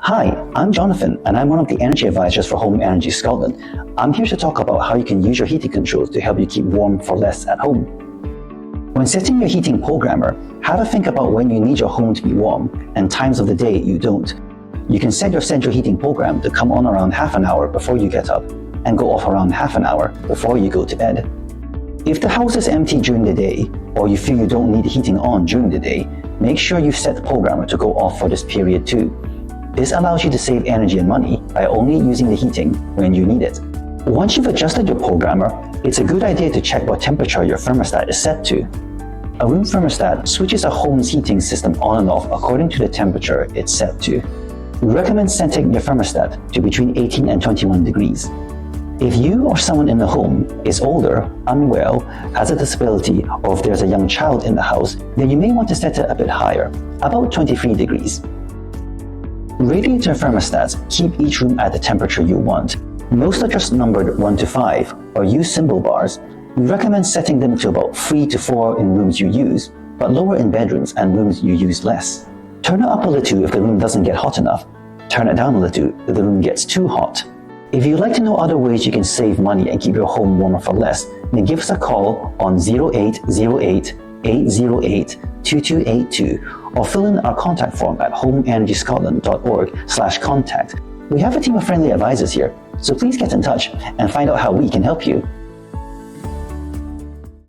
Hi, I'm Jonathan, and I'm one of the energy advisors for Home Energy Scotland. I'm here to talk about how you can use your heating controls to help you keep warm for less at home. When setting your heating programmer, have a think about when you need your home to be warm and times of the day you don't. You can set your central heating program to come on around half an hour before you get up and go off around half an hour before you go to bed. If the house is empty during the day, or you feel you don't need the heating on during the day, make sure you set the programmer to go off for this period too. This allows you to save energy and money by only using the heating when you need it. Once you've adjusted your programmer, it's a good idea to check what temperature your thermostat is set to. A room thermostat switches a home's heating system on and off according to the temperature it's set to. We recommend setting your thermostat to between 18 and 21 degrees. If you or someone in the home is older, unwell, has a disability, or if there's a young child in the house, then you may want to set it a bit higher, about 23 degrees. Radiator thermostats keep each room at the temperature you want. Most are just numbered 1 to 5 or use symbol bars. We recommend setting them to about 3 to 4 in rooms you use, but lower in bedrooms and rooms you use less. Turn it up a little if the room doesn't get hot enough. Turn it down a little if the room gets too hot. If you'd like to know other ways you can save money and keep your home warmer for less, then give us a call on 0808 808 2282 or fill in our contact form at homeenergyscotland.org/contact. We have a team of friendly advisors here, so please get in touch and find out how we can help you.